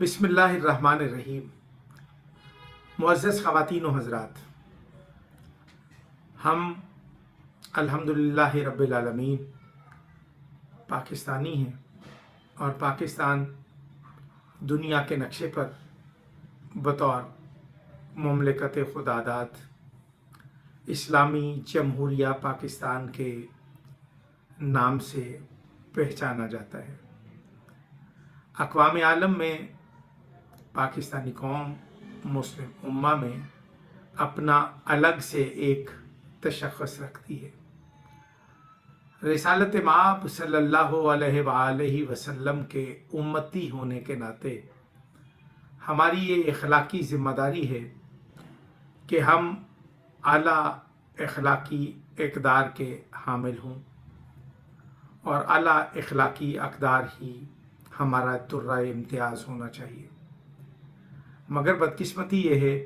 बिस्मिल्लाहिर्रहमानिर्रहीम। मुअज़्ज़ज़ ख़वातीन व हज़रात, हम अल्हम्दुलिल्लाहि रब्बिल आलमीन पाकिस्तानी हैं और पाकिस्तान दुनिया के नक्शे पर बतौर मुमलिकत खुदादाद इस्लामी जमहूरिया पाकिस्तान के नाम से पहचाना जाता है। अक़वाम आलम में पाकिस्तानी कौम मुस्लिम उम्मा में अपना अलग से एक तशख़्ख़ुस रखती है। रिसालत माब सल्लल्लाहु अलैहि वसल्लम के उम्मती होने के नाते हमारी ये इख़लाक़ी ज़िम्मेदारी है कि हम आला इख़लाक़ी इक़दार के हामिल हों और आला इख़लाक़ी अक़दार ही हमारा तुर्रा इम्तियाज़ होना चाहिए। मगर बदकिस्मती ये है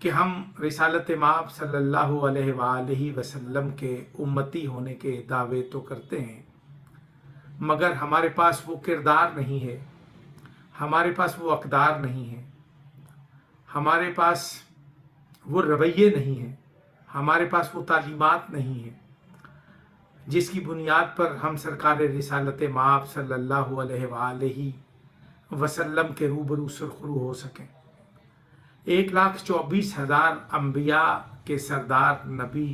कि हम रिसालत माब सल्लल्लाहु अलैहि वसल्लम के उम्मती होने के दावे तो करते हैं, मगर हमारे पास वो किरदार नहीं है, हमारे पास वो अक़दार नहीं है, हमारे पास वो रवैये नहीं हैं, हमारे पास वो तालीमात नहीं है जिसकी बुनियाद पर हम सरकार रिसालत माब सल्लल्लाहु अलैहि वसल्लम के रूबरू सुरखरू हो सकें। 1,24,000 अम्बिया के सरदार नबी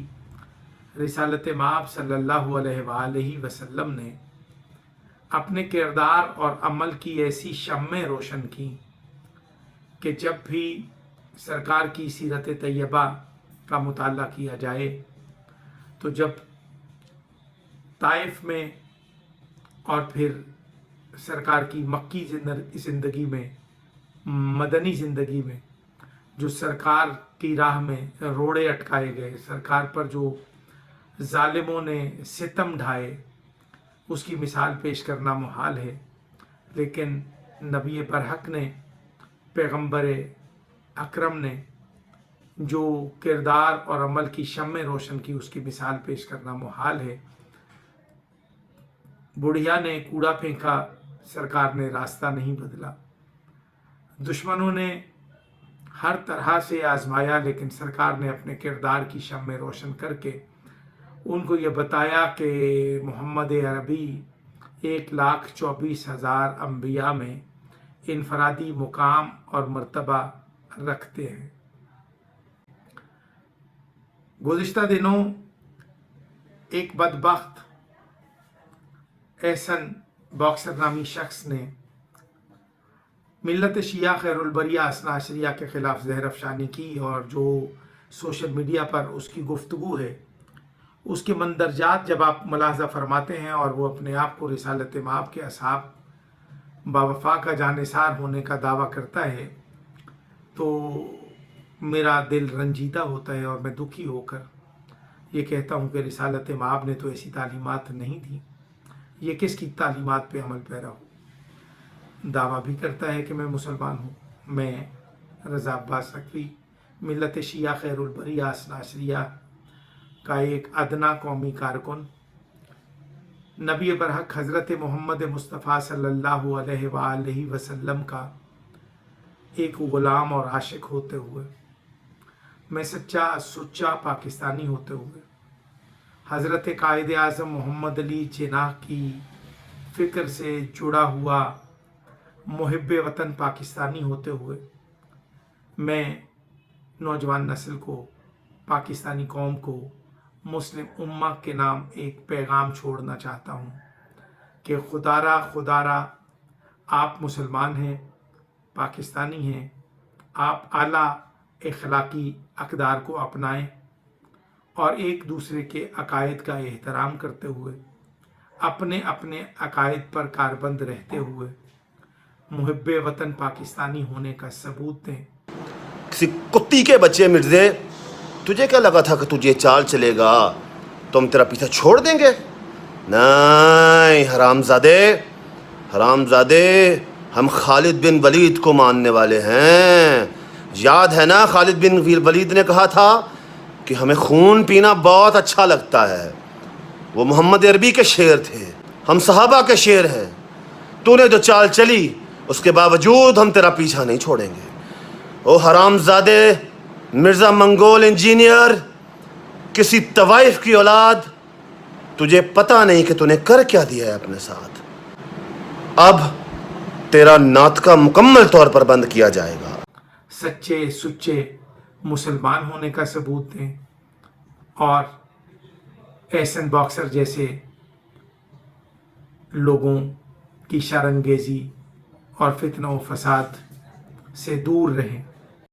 रिसालत माब सल्लल्लाहु अलैहि वसल्लम ने अपने किरदार और अमल की ऐसी शम्में रोशन की कि जब भी सरकार की सीरत तैयबा का मुताला किया जाए तो जब ताइफ में और फिर सरकार की मक्की ज़िंदगी में, मदनी ज़िंदगी में जो सरकार की राह में रोड़े अटकाए गए, सरकार पर जो ज़ालिमों ने सितम ढाए, उसकी मिसाल पेश करना मुहाल है। लेकिन नबी बरहक ने, पैगंबर अकरम ने जो किरदार और अमल की शम्में रोशन की, उसकी मिसाल पेश करना मुहाल है। बुढ़िया ने कूड़ा फेंका, सरकार ने रास्ता नहीं बदला। दुश्मनों ने हर तरह से आजमाया, लेकिन सरकार ने अपने किरदार की शम्में रोशन करके उनको ये बताया कि मोहम्मद अरबी 1,24,000 अम्बिया में इनफरादी मुकाम और मर्तबा रखते हैं। गुज़िश्ता दिनों एक बदबख्त एहसन बॉक्सर नामी शख्स ने मिल्लत शिया खैरुल बरिया असना अशरिया के ख़िलाफ़ ज़हर अफ़शानी की और जो सोशल मीडिया पर उसकी गुफ्तगू है, उसके मंदरजात जब आप मुलाहज़ा फरमाते हैं और वो अपने आप को रिसालत माब के असहाब बावफ़ा का जानिसार होने का दावा करता है, तो मेरा दिल रंजीदा होता है और मैं दुखी होकर ये कहता हूँ कि रिसालत माब ने तो ऐसी तालीमात नहीं दी, ये किसकी तालीमात पे अमल पैरा हो। दावा भी करता है कि मैं मुसलमान हूँ। मैं रज़ा अब्बास नकवी मिल्लत शिया खैरुल बरिया असना अशरिया का एक अदना कौमी कारकुन, नबी बरहक हज़रत मोहम्मद मुस्तफ़ा सल्लल्लाहु अलैहि वसल्लम का एक ग़ुलाम और आशिक होते हुए, मैं सच्चा सुच्चा पाकिस्तानी होते हुए, हज़रत कायद आज़म मोहम्मद अली जिन्नाह की फ़िक्र से जुड़ा हुआ मुहिब्बे वतन पाकिस्तानी होते हुए, मैं नौजवान नस्ल को, पाकिस्तानी कौम को, मुस्लिम उम्मा के नाम एक पैगाम छोड़ना चाहता हूँ कि खुदारा आप मुसलमान हैं, पाकिस्तानी हैं, आप आला इख़लाक़ी अक़दार को अपनाएं और एक दूसरे के अकायद का एहतराम करते हुए, अपने अपने अकायद पर कारबंद रहते हुए मुहिब्बे वतन पाकिस्तानी होने का सबूत दें। किसी कुत्ती के बच्चे मिर्ज़े, तुझे क्या लगा था कि तुझे चाल चलेगा तो हम तेरा पीछा छोड़ देंगे? नहीं हरामज़ादे, हम खालिद बिन वलीद को मानने वाले हैं। याद है ना, खालिद बिन वलीद ने कहा था कि हमें खून पीना बहुत अच्छा लगता है। वो मोहम्मद अरबी के शेर थे, हम सहाबा के शेर हैं। तूने जो चाल चली اس کے باوجود ہم تیرا پیچھا نہیں چھوڑیں گے. او حرام زادے مرزا منگول انجینئر، کسی طوائف کی اولاد، تجھے پتہ نہیں کہ تو نے کر کیا دیا ہے اپنے ساتھ. اب تیرا ناطقہ مکمل طور پر بند کیا جائے گا. سچے سچے مسلمان ہونے کا ثبوت دیں اور احسن باکسر جیسے لوگوں کی شرانگیزی اور فتنہ و فساد سے دور رہیں.